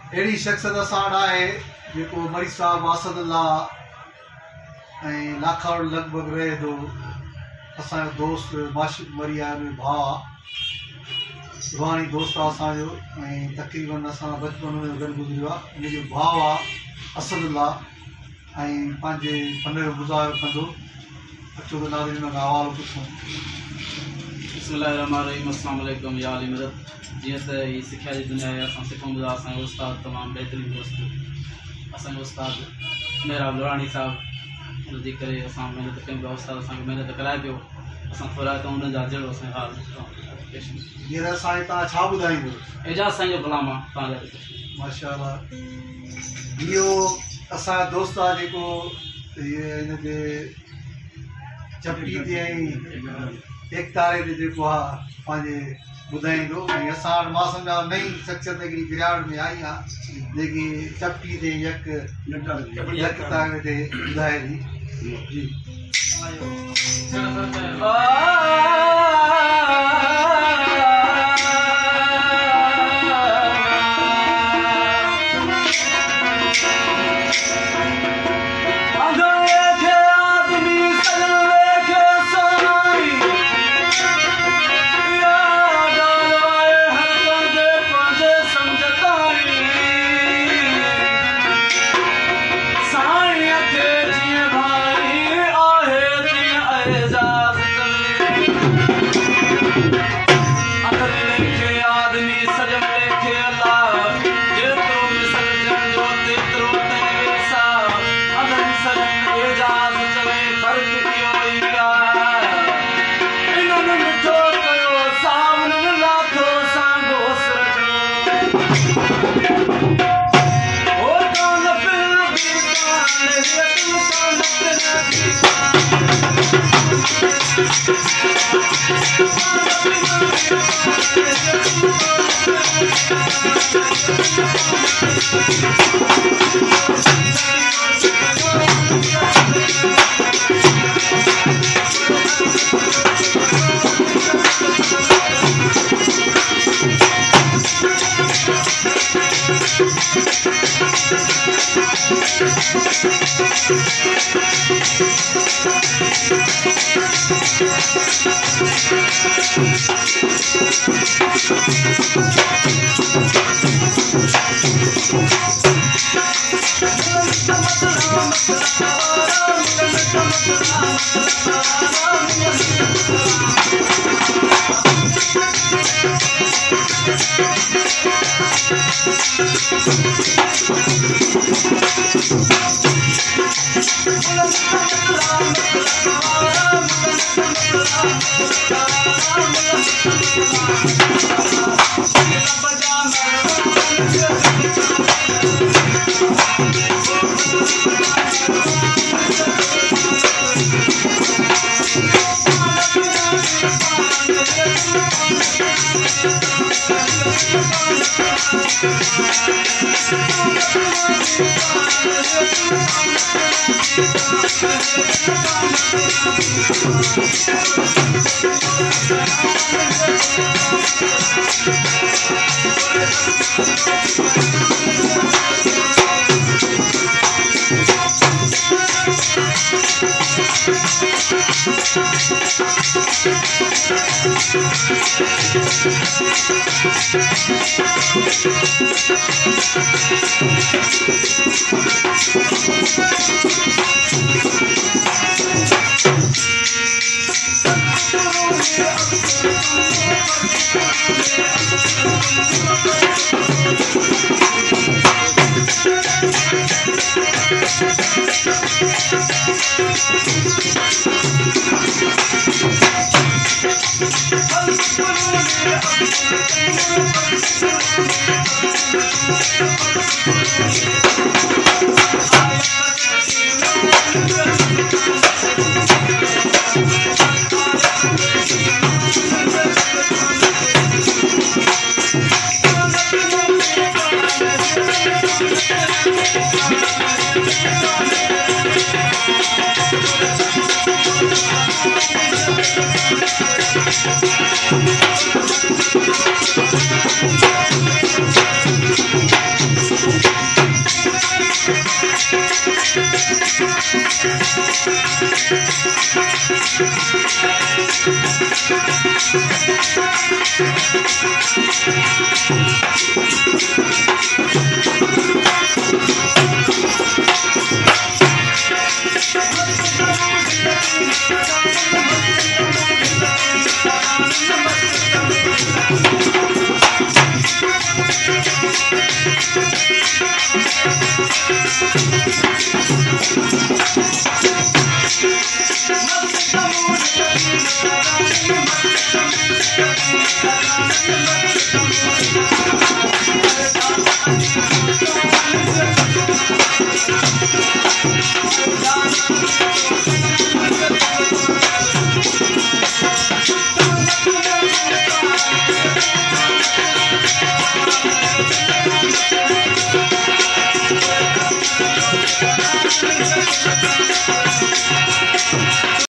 अहिड़ी शख़्सियत असां वटि आहे जेको मरी साहब आसदुल्ला ऐं लाखाड़ लॻभॻि रहे थो। असांजो दोस्त माशिद मरी आहे, उनजो भाउ आहे, रुहानी दोस्त आहे असांजो, ऐं तक़रीबन असां बचपन में गॾु गुज़रियो आहे। उनजो भाउ आहे असदुल्ला ऐं पंहिंजे फन जो मुज़ाहिरो कंदो। अचो त नाज़रीन खां हवालो पुछूं। बिस्मिल्लाहिर्रहमानिर्रहीम। अस्सलामु अलैकुम या अली मदद। जीअं त हीअ सिखिया जी दुनिया आहे, असां सिखूं था। असांजो उस्ताद तमामु बहितरीनु दोस्त, असांजो उस्ताद मेहराब लोराणी साहिबु, हुनजे करे असां महिनत कयूं पिया। उस्ताद असांखे महिनत कराए पियो, असां थोरा त हुननि जा जहिड़ो असांखे हाल हींअर असांखे तव्हां छा ॿुधाईंदो? एजाज़ साईं जो कलाम आहे तव्हांजा। माशाअल्लाह। इहो असांजो दोस्त आहे जेको हिनजे चपटी ते ऐं एकतारे ते जेको आहे पंहिंजे ॿुधाईंदो। ऐं असां वटि मां सम्झा नई शख़्सियत हिकिड़ी गिरावट में आई आहे जेकी चपटी ते एकतारे ते ॿुधाए थी। जी Thank you.